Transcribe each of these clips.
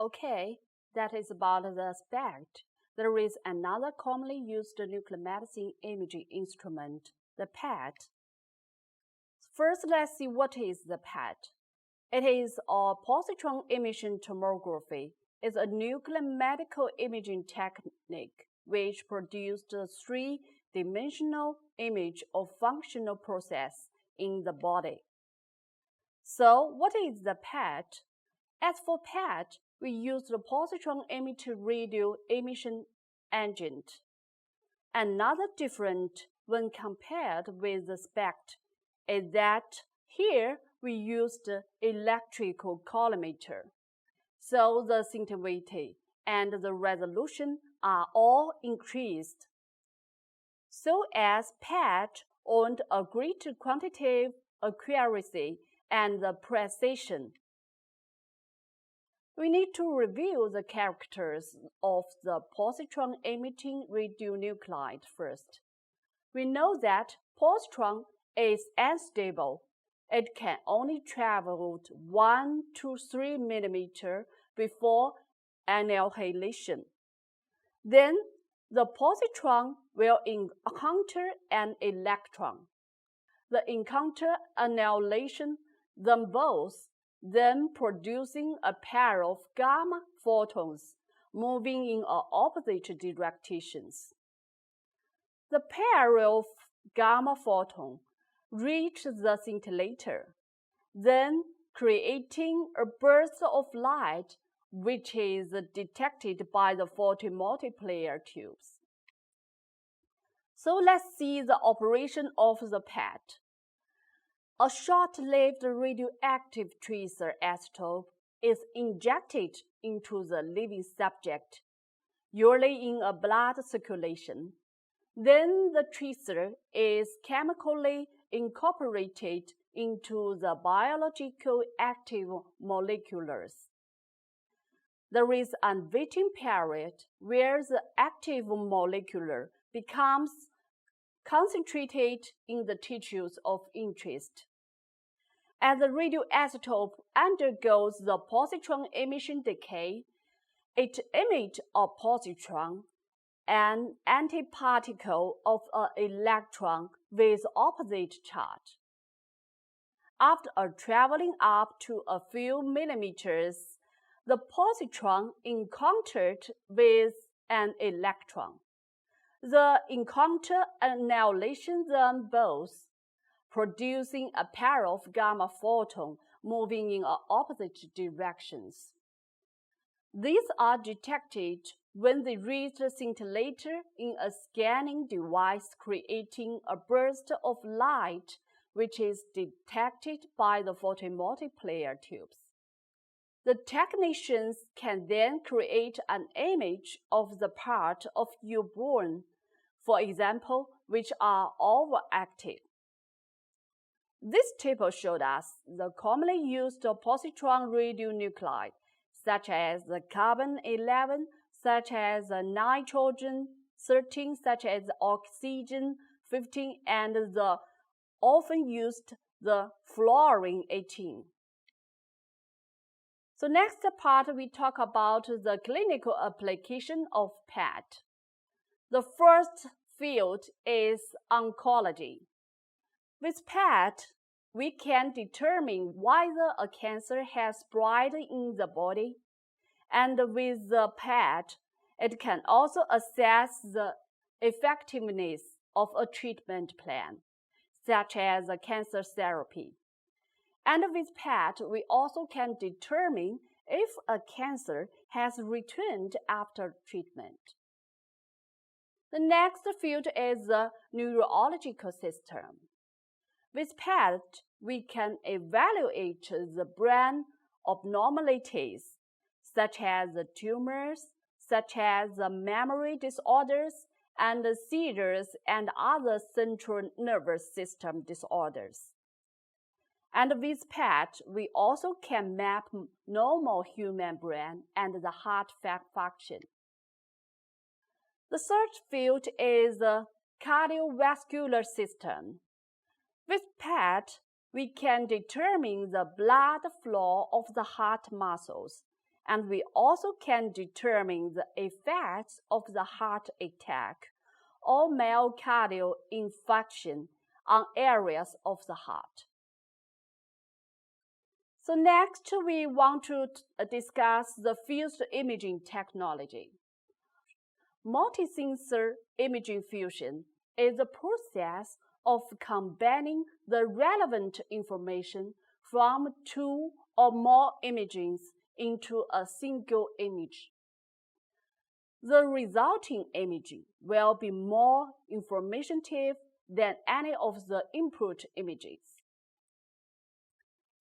Okay, that is about the SPECT. There is another commonly used nuclear medicine imaging instrument, the PET. First, let's see what is the PET. It is a positron emission tomography. It's a nuclear medical imaging technique which produced a three-dimensional image of functional process in the body. So, what is the PET? As for PET, we use the positron emitted radio emission agent. Another difference when compared with the SPECT is that here we used electrical colorimeter. So the sensitivity and the resolution are all increased, so as PET earned a greater quantitative accuracy and precision. We need to review the characters of the positron-emitting radionuclide first. We know that positron is unstable. It can only travel 1 to 3 mm before annihilation. Then the positron will encounter an electron. The encounter annihilation them both, then producing a pair of gamma photons moving in opposite directions. The pair of gamma photons reach the scintillator, then creating a burst of light which is detected by the photomultiplier tubes. So let's see the operation of the PET. A short-lived radioactive tracer isotope is injected into the living subject, usually in a blood circulation. Then the tracer is chemically incorporated into the biological active molecules. There is a waiting period where the active molecule becomes concentrated in the tissues of interest. As the radioisotope undergoes the positron emission decay, it emits a positron, an antiparticle of an electron with opposite charge. After traveling up to a few millimeters, the positron encountered with an electron. The encounter annihilation them both, producing a pair of gamma photons moving in opposite directions. These are detected when they reach the scintillator in a scanning device, creating a burst of light which is detected by the photomultiplier tubes. The technicians can then create an image of the part of newborn, for example, which are overactive. This table showed us the commonly used positron radionuclide, such as the carbon-11, such as the nitrogen-13, such as the oxygen-15, and the often used the fluorine-18. So next part, we talk about the clinical application of PET. The first field is oncology. With PET, we can determine whether a cancer has spread in the body, and with the PET, it can also assess the effectiveness of a treatment plan, such as a cancer therapy. And with PET, we also can determine if a cancer has returned after treatment. The next field is the neurological system. With PET, we can evaluate the brain abnormalities, such as the tumors, such as the memory disorders, and the seizures and other central nervous system disorders. And with PET, we also can map normal human brain and the heart function. The third field is the cardiovascular system. With PET, we can determine the blood flow of the heart muscles, and we also can determine the effects of the heart attack or myocardial infarction on areas of the heart. So next, we want to discuss the fused imaging technology. Multi-sensor imaging fusion is the process of combining the relevant information from two or more images into a single image. The resulting image will be more informative than any of the input images.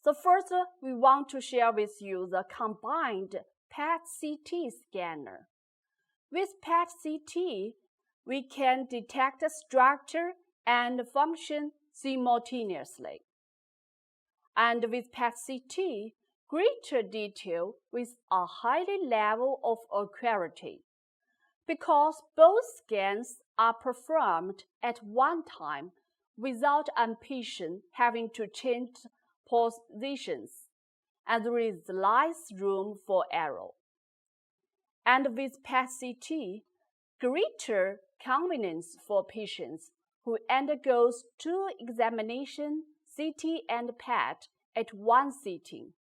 So first, we want to share with you the combined PET-CT scanner. With PET-CT, we can detect structure and function simultaneously. And with PET-CT, greater detail with a higher level of accuracy, because both scans are performed at one time without a patient having to change positions, and there is less room for error. And with PET-CT, greater convenience for patients who undergoes two examinations, CT and PET, at one sitting,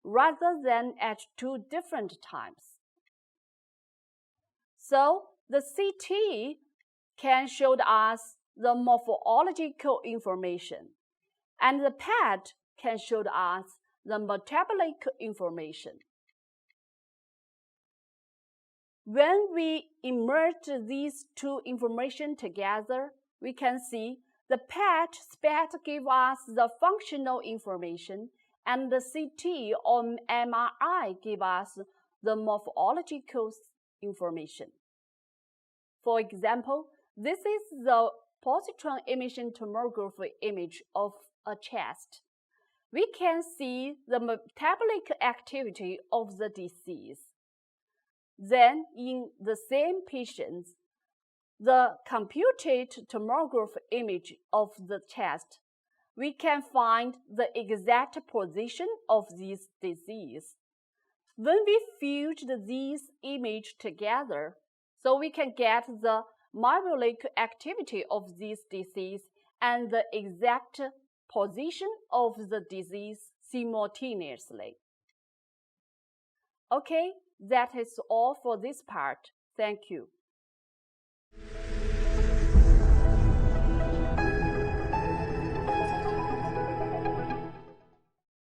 rather than at two different times. So the CT can show us the morphological information, and the PET can show us the metabolic information. When we merge these two information together, we can see the PET gives us the functional information, and the CT or MRI gives us the morphological information. For example, this is the positron emission tomography image of a chest. We can see the metabolic activity of the disease. Then, in the same patients, the computed tomography image of the chest, we can find the exact position of this disease. When we fused these images together, so we can get the metabolic activity of this disease and the exact position of the disease simultaneously. Okay, that is all for this part. Thank you.